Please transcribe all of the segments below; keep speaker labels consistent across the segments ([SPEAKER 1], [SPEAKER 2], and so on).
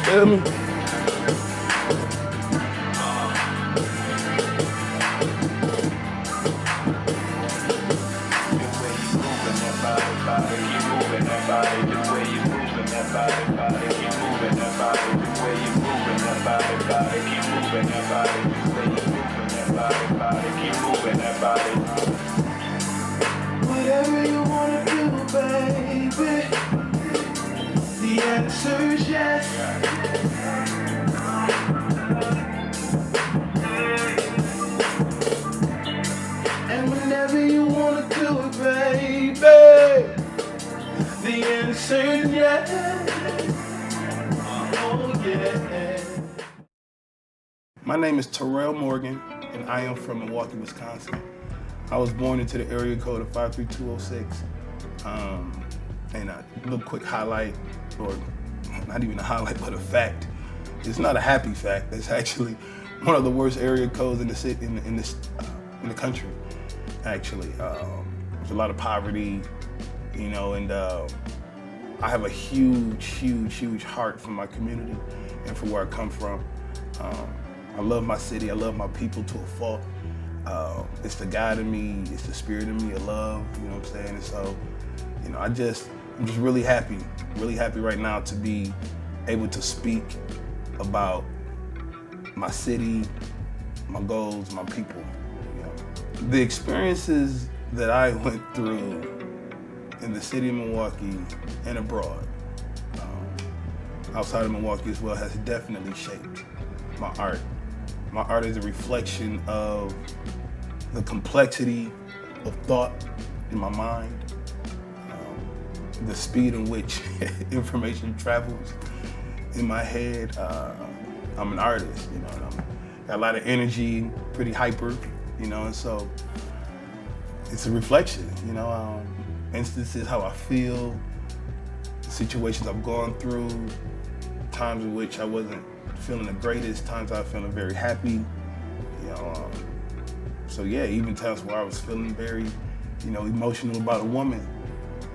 [SPEAKER 1] Feel me?
[SPEAKER 2] Whatever you wanna do, baby, the answer's yes. And whenever you wanna do it, baby, the answer's yes. Oh yeah.
[SPEAKER 1] My name is Terrell Morgan, and I am from Milwaukee, Wisconsin. I was born into the area code of 53206. And a little quick highlight, or not even a highlight, but a fact. It's not a happy fact. It's actually one of the worst area codes in the city, in the country. Actually, there's a lot of poverty, you know, and I have a huge heart for my community and for where I come from. I love my city. I love my people to a fault. It's the God in me. It's the spirit in me. I love, you know what I'm saying? And so, you know, I'm just really happy right now to be able to speak about my city, my goals, my people. You know, the experiences that I went through in the city of Milwaukee and abroad, outside of Milwaukee as well, has definitely shaped my art. My art is a reflection of the complexity of thought in my mind, the speed in which information travels in my head. I'm an artist, you know, and I'm got a lot of energy, pretty hyper, you know, and so it's a reflection, you know, instances how I feel, situations I've gone through, times in which I wasn't feeling the greatest, times I was feeling very happy, you know. So yeah, even times where I was feeling very, you know, emotional about a woman,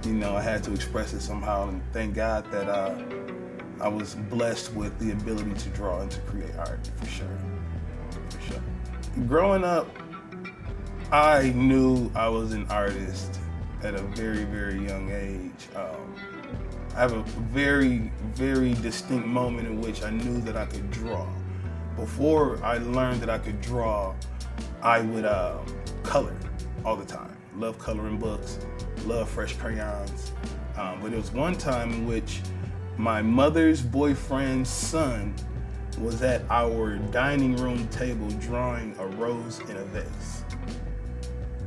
[SPEAKER 1] you know, I had to express it somehow, and thank God that I was blessed with the ability to draw and to create art, for sure. Growing up, I knew I was an artist at a very young age. I have a very distinct moment in which I knew that I could draw. Before I learned that I could draw, I would color all the time. Love coloring books, love fresh crayons. But there was one time in which my mother's boyfriend's son was at our dining room table drawing a rose in a vase.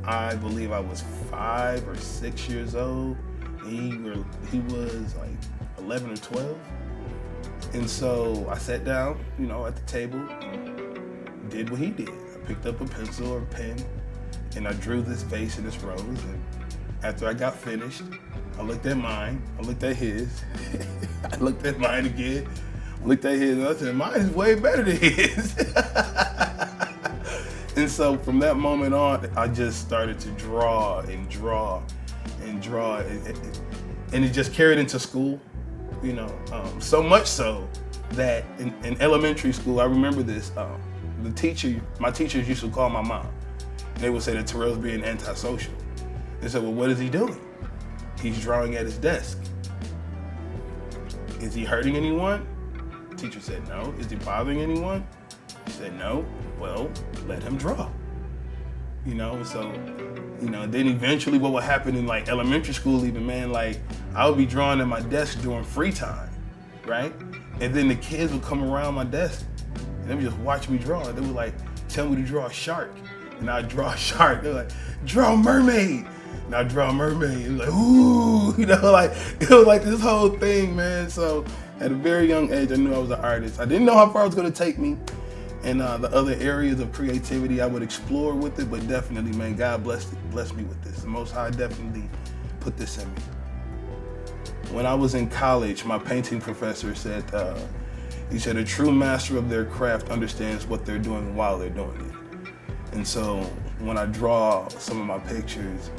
[SPEAKER 1] I believe I was 5 or 6 years old. He was like 11 or 12. And so I sat down, you know, at the table, did what he did. I picked up a pencil or a pen, and I drew this vase and this rose. And after I got finished, I looked at mine, I looked at his, I looked at mine again, looked at his, and I said, mine is way better than his. And so from that moment on, I just started to draw, and it just carried into school, you know, so much so that in elementary school, I remember this, my teachers used to call my mom. They would say that Terrell's being antisocial. They said, well, what is he doing? He's drawing at his desk. Is he hurting anyone? The teacher said, no. Is he bothering anyone? She said, no. Well, let him draw. You know, so, you know, then eventually what would happen in like elementary school even, man, like I would be drawing at my desk during free time, right? And then the kids would come around my desk and they would just watch me draw. They would like tell me to draw a shark, and I'd draw a shark. They're like, draw a mermaid. And I'd draw a mermaid. It was like, ooh, you know, like it was like this whole thing, man. So at a very young age, I knew I was an artist. I didn't know how far it was gonna take me, and the other areas of creativity I would explore with it, but definitely, man, God blessed me with this. The Most High definitely put this in me. When I was in college, my painting professor said, he said, a true master of their craft understands what they're doing while they're doing it. And so when I draw some of my pictures,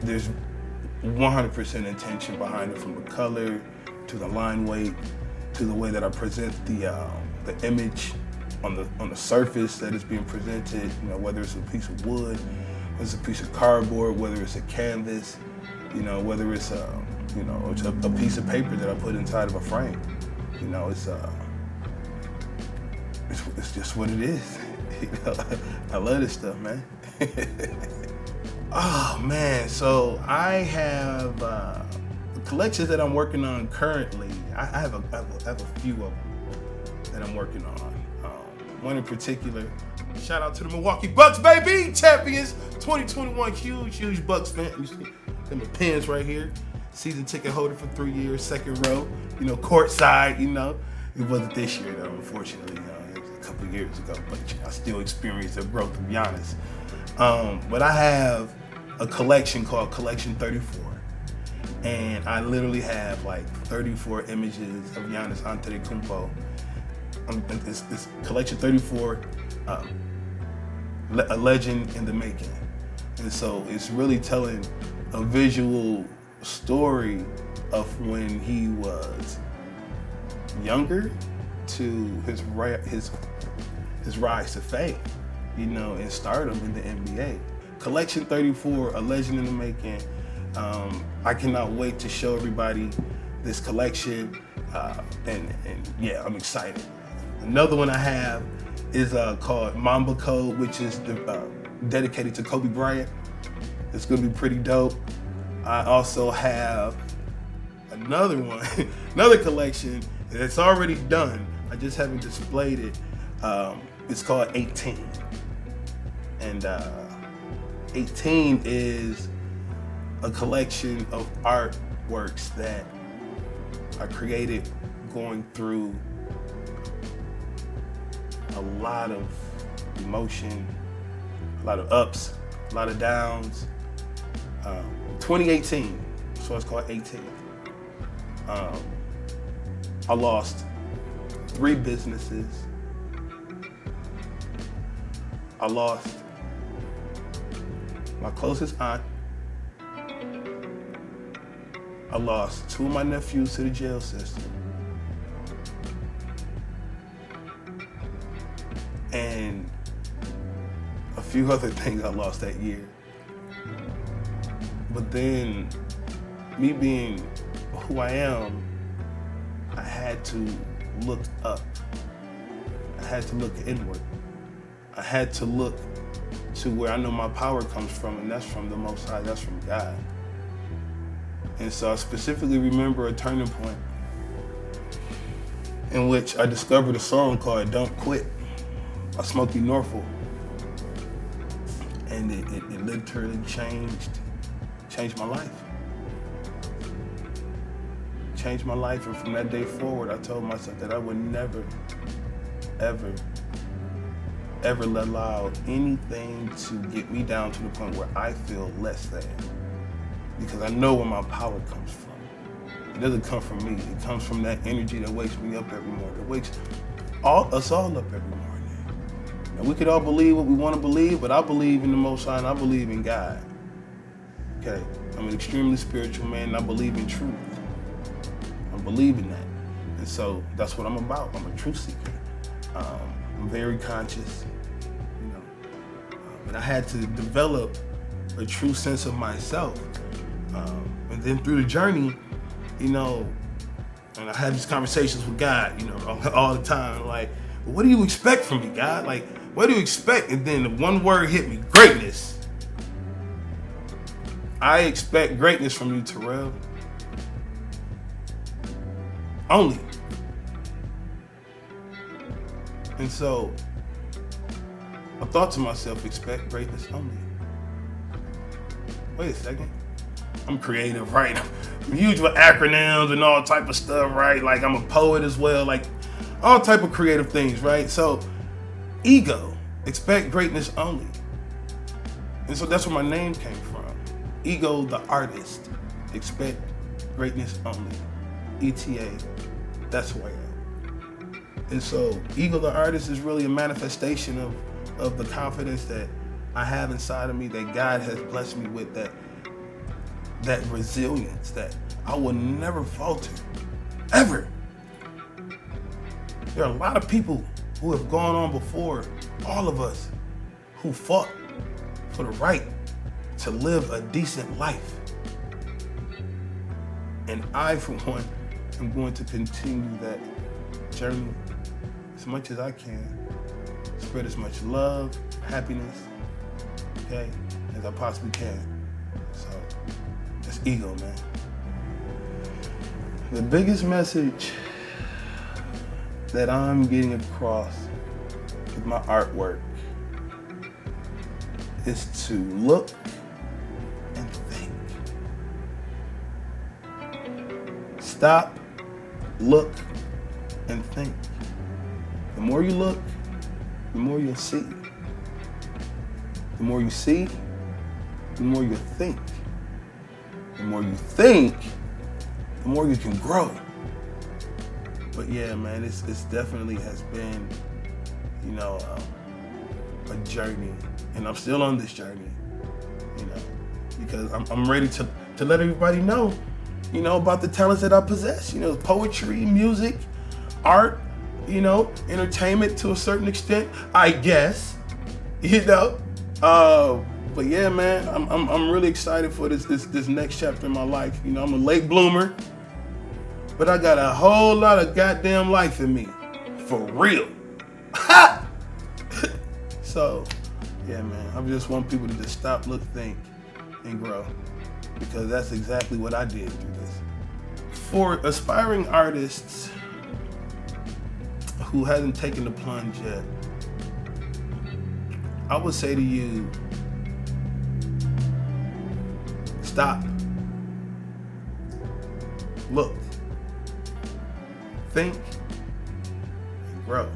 [SPEAKER 1] there's 100% intention behind it, from the color to the line weight to the way that I present the image on the surface that is being presented. You know, whether it's a piece of wood, whether it's a piece of cardboard, whether it's a canvas, you know, whether it's a piece of paper that I put inside of a frame. You know, it's just what it is. You know, I love this stuff, man. Oh man, so I have collections that I'm working on currently. I have a few of them that I'm working on. One in particular. Shout out to the Milwaukee Bucks, baby, champions 2021. Huge Bucks fan. You see them pins right here. Season ticket holder for 3 years, second row. You know, courtside. You know, it wasn't this year though, unfortunately. It was a couple years ago, but I still experienced the growth of Giannis. But I have a collection called Collection 34. And I literally have like 34 images of Giannis Antetokounmpo. It's Collection 34, a legend in the making. And so it's really telling a visual story of when he was younger to his rise to fame, you know, and stardom in the NBA. Collection 34, a legend in the making. I cannot wait to show everybody this collection, and yeah, I'm excited. Another one I have is called Mamba Code, which is dedicated to Kobe Bryant. It's gonna be pretty dope. I also have another one, another collection that's already done. I just haven't displayed it. It's called 18. And 18 is a collection of artworks that I created going through a lot of emotion, a lot of ups, a lot of downs. 2018, so it's called 18. I lost 3 businesses. I lost my closest aunt. I lost 2 of my nephews to the jail system. And a few other things I lost that year. But then, me being who I am, I had to look up. I had to look inward. I had to look to where I know my power comes from, and that's from the Most High, that's from God. And so I specifically remember a turning point in which I discovered a song called Don't Quit by Smokey Norfolk. And it literally changed my life. Changed my life, and from that day forward, I told myself that I would never, ever allow anything to get me down to the point where I feel less than. Because I know where my power comes from. It doesn't come from me. It comes from that energy that wakes me up every morning. It wakes us all up every morning. Now, we could all believe what we want to believe, but I believe in the Most High and I believe in God. Okay, I'm an extremely spiritual man and I believe in truth. I believe in that. And so that's what I'm about. I'm a truth seeker. I'm very conscious, you know. And I had to develop a true sense of myself. And then through the journey, you know, and I had these conversations with God, you know, all the time. Like, what do you expect from me, God? Like, what do you expect? And then the one word hit me, greatness. I expect greatness from you, Terrell. Only. And so I thought to myself, expect greatness only. Wait a second. I'm creative, right? I'm huge with acronyms and all type of stuff, right? Like, I'm a poet as well, like all type of creative things, right? So ego, expect greatness only. And so that's where my name came from. Ego, the artist, expect greatness only. ETA, that's who I am. And so Ego, the artist, is really a manifestation of the confidence that I have inside of me, that God has blessed me with, that resilience, that I will never falter, ever. There are a lot of people who have gone on before all of us who fought for the right to live a decent life. And I, for one, am going to continue that journey as much as I can. Spread as much love, happiness, okay, as I possibly can. So, that's ego, man. The biggest message that I'm getting across with my artwork is to look and think. Stop, look, and think. The more you look, the more you'll see. The more you see, the more you think. The more you think, the more you can grow. But yeah, man, it's definitely has been, a journey, and I'm still on this journey, because I'm ready to let everybody know, about the talents that I possess. Poetry, music, art, entertainment to a certain extent, I guess, But yeah, man, I'm really excited for this next chapter in my life. I'm a late bloomer, but I got a whole lot of goddamn life in me, for real. Ha! So, yeah, man, I just want people to just stop, look, think, and grow, because that's exactly what I did through this. For aspiring artists who hasn't taken the plunge yet, I would say to you, stop, look, think, and grow.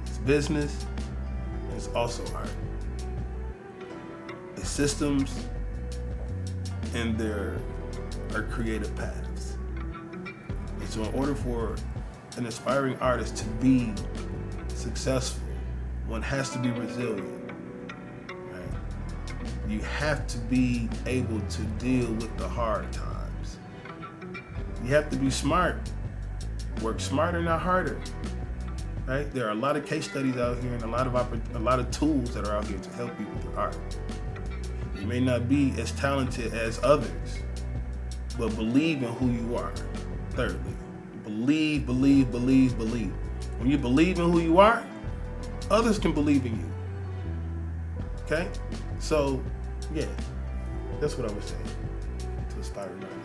[SPEAKER 1] It's business, and it's also art. It's systems, and there are creative paths. And so in order for an aspiring artist to be successful, one has to be resilient, right? You have to be able to deal with the hard times. You have to be smart. Work smarter, not harder, right? There are a lot of case studies out here and a lot of tools that are out here to help you with your art. You may not be as talented as others, but believe in who you are. Thirdly, believe. When you believe in who you are, others can believe in you. Okay? So, yeah, that's what I would say to aspiring artists.